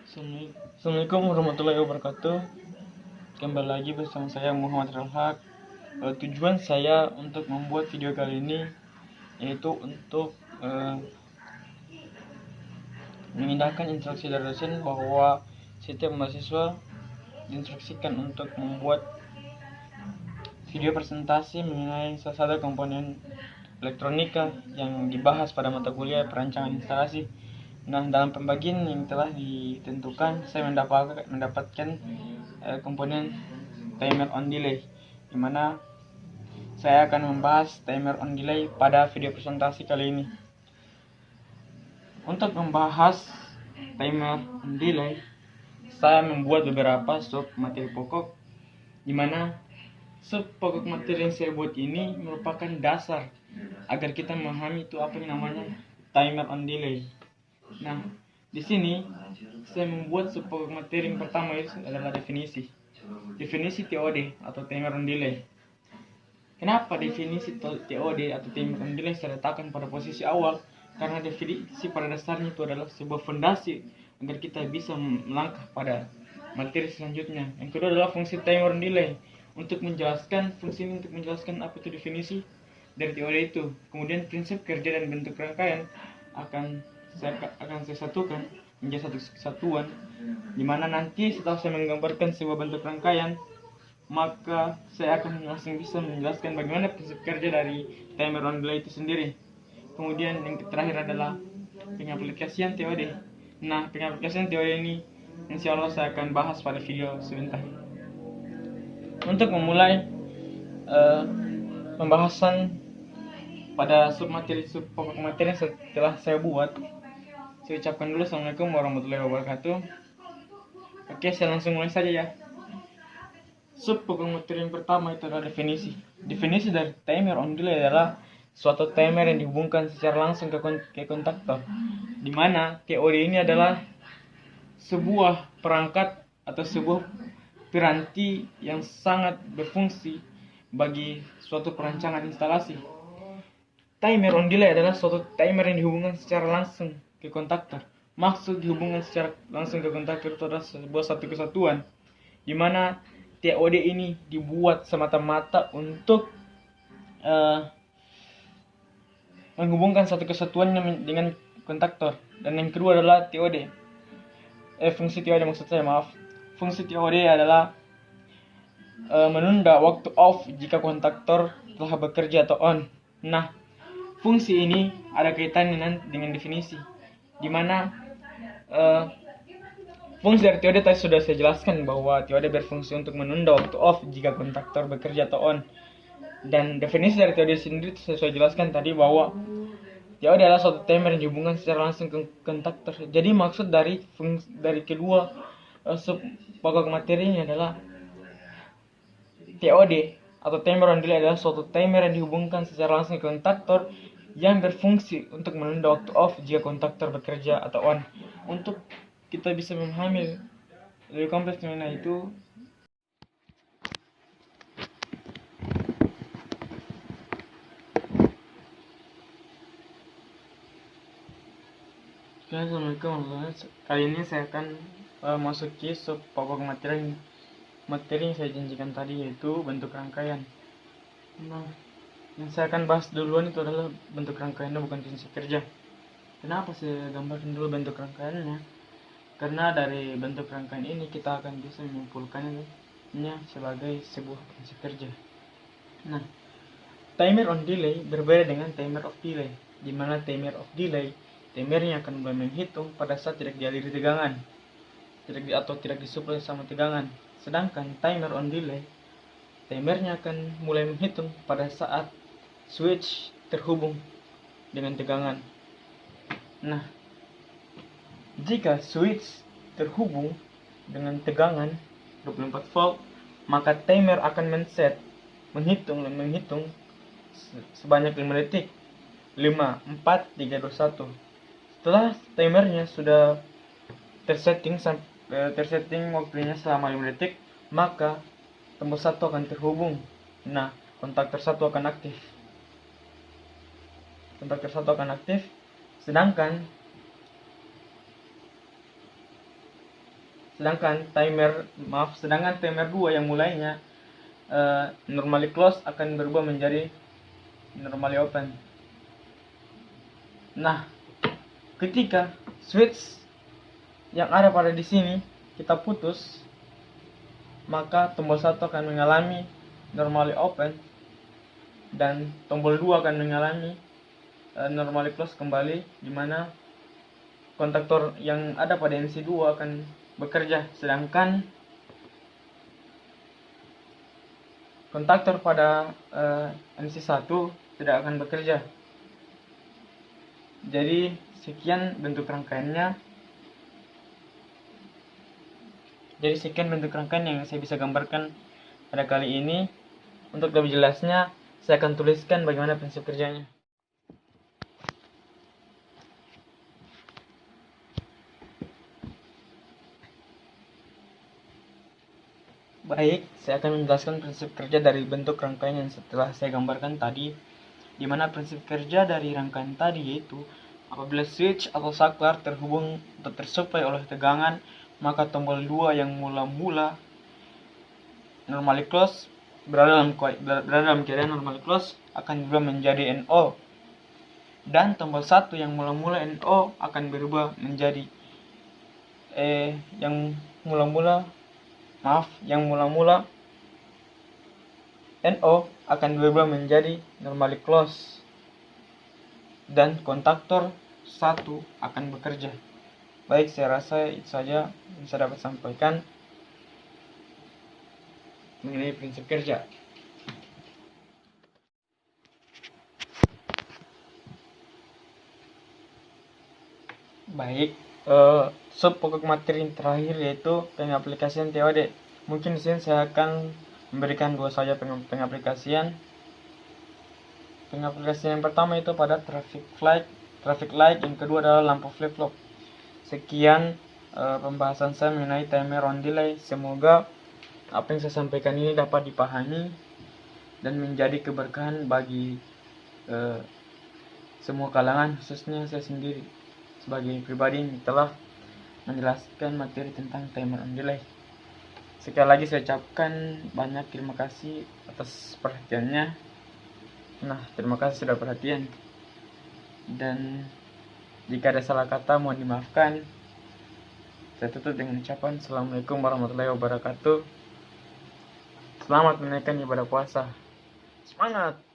Assalamualaikum warahmatullahi wabarakatuh. Kembali lagi bersama saya Muhammad Ralhak. Tujuan saya untuk membuat video kali ini yaitu untuk mengindahkan instruksi dari dosen bahwa setiap mahasiswa diinstruksikan untuk membuat video presentasi mengenai salah satu komponen elektronika yang dibahas pada mata kuliah perancangan instalasi. Nah, dalam pembagian yang telah ditentukan, saya mendapatkan komponen timer on delay, di mana saya akan membahas timer on delay pada video presentasi kali ini. Untuk membahas timer on delay, saya membuat beberapa sub materi pokok, di mana sub pokok materi yang saya buat ini merupakan dasar agar kita memahami itu apa yang namanya timer on delay. Nah, di sini saya membuat sub pokok materi yang pertama itu adalah definisi TOD atau timer on delay. Kenapa definisi TOD atau timer on delay saya letakkan pada posisi awal? Karena definisi pada dasarnya itu adalah sebuah fondasi agar kita bisa melangkah pada materi selanjutnya. Yang kedua adalah fungsi timer on delay untuk menjelaskan apa itu definisi dari TOD itu. Kemudian prinsip kerja dan bentuk rangkaian akan saya satukan menjadi satu kesatuan, di mana nanti setelah saya menggambarkan sebuah bentuk rangkaian, maka saya akan langsung bisa menjelaskan bagaimana prinsip kerja dari timer on delay itu sendiri. Kemudian yang terakhir adalah pengaplikasian TOD. Nah, pengaplikasian TOD ini insya Allah saya akan bahas pada video sebentar. Untuk memulai pembahasan pada sub pokok materi yang setelah saya buat, saya ucapkan dulu Assalamualaikum warahmatullahi wabarakatuh. Oke, saya langsung mulai saja ya. Sub pokok materi yang pertama itu adalah definisi. Definisi dari timer on delay adalah suatu timer yang dihubungkan secara langsung ke kontaktor, di mana TOD ini adalah sebuah perangkat atau sebuah piranti yang sangat berfungsi bagi suatu perancangan instalasi. Timer on delay adalah suatu timer yang dihubungkan secara langsung ke kontaktor. Maksud dihubungkan secara langsung ke kontaktor itu adalah sebuah satu kesatuan, di mana TOD ini dibuat semata-mata untuk menghubungkan satu kesatuan dengan kontaktor. Dan yang kedua adalah fungsi TOD maksud saya, Fungsi TOD adalah menunda waktu off jika kontaktor telah bekerja atau on. Nah, fungsi ini ada kaitannya dengan definisi, di mana fungsi dari TOD tadi sudah saya jelaskan bahwa TOD berfungsi untuk menunda waktu off jika kontaktor bekerja atau on. Dan definisi dari TOD sendiri saya jelaskan tadi bahwa TOD adalah suatu timer yang dihubungkan secara langsung ke kontaktor. Jadi maksud dari kedua sub pokok materinya adalah TOD atau timer on delay adalah suatu timer yang dihubungkan secara langsung ke kontaktor yang berfungsi untuk menunda waktu off jika kontaktor bekerja atau on. Untuk kita bisa memahami lebih kompleks mengenai itu, Assalamualaikum warahmatullahi wabarakatuh. Kali ini saya akan masuki sub pokok materi yang saya janjikan tadi, yaitu bentuk rangkaian. Nah, yang saya akan bahas duluan itu adalah bentuk rangkaiannya, bukan prinsip kerja. Kenapa saya gambarkan dulu bentuk rangkaiannya? Karena dari bentuk rangkaian ini kita akan bisa menyimpulkannya sebagai sebuah prinsip kerja. Nah, timer on delay berbeda dengan timer of delay, di mana timer of delay timernya akan mulai menghitung pada saat tidak dialiri tegangan, tidak disuplai sama tegangan. Sedangkan timer on delay timernya akan mulai menghitung pada saat switch terhubung dengan tegangan. Nah, jika switch terhubung dengan tegangan 24 volt, maka timer akan menghitung sebanyak 5 detik. 5, 4, 3, 2, 1. Setelah timernya sudah tersetting waktunya selama 5 detik, maka tombol 1 akan terhubung. Nah, kontaktor 1 akan aktif. Sedangkan sedangkan timer 2 yang mulainya normally close akan berubah menjadi normally open. Nah, ketika switch yang ada pada di sini kita putus, maka tombol 1 akan mengalami normally open dan tombol 2 akan mengalami normally close kembali, di mana kontaktor yang ada pada MC2 akan bekerja, sedangkan kontaktor pada MC1 tidak akan bekerja. Jadi sekian bentuk rangkaian yang saya bisa gambarkan pada kali ini. Untuk lebih jelasnya, saya akan tuliskan bagaimana prinsip kerjanya. Baik, saya akan menjelaskan prinsip kerja dari bentuk rangkaian yang setelah saya gambarkan tadi, di mana prinsip kerja dari rangkaian tadi yaitu apabila switch atau saklar terhubung atau tersuplai oleh tegangan, maka tombol 2 yang mula-mula normally close berada dalam keadaan normally close akan berubah menjadi NO, dan tombol 1 yang mula-mula NO akan berubah menjadi yang mula-mula NO akan berubah menjadi normally close, dan kontaktor 1 akan bekerja. Baik, saya rasa itu saja yang saya dapat sampaikan mengenai prinsip kerja. Baik, sub pokok materi yang terakhir yaitu pengaplikasian TOD. Mungkin di sini saya akan memberikan 2 saja pengaplikasian. Pengaplikasian yang pertama itu pada traffic light, yang kedua adalah lampu flip-flop. Sekian pembahasan saya mengenai timer on delay. Semoga apa yang saya sampaikan ini dapat dipahami dan menjadi keberkahan bagi semua kalangan, khususnya saya sendiri sebagai pribadi yang telah menjelaskan materi tentang timer on delay. Sekali lagi saya ucapkan banyak terima kasih atas perhatiannya. Nah, terima kasih sudah perhatian. Dan jika ada salah kata mohon dimaafkan. Saya tutup dengan ucapan Assalamualaikum warahmatullahi wabarakatuh. Selamat menaikkan ibadah puasa. Semangat!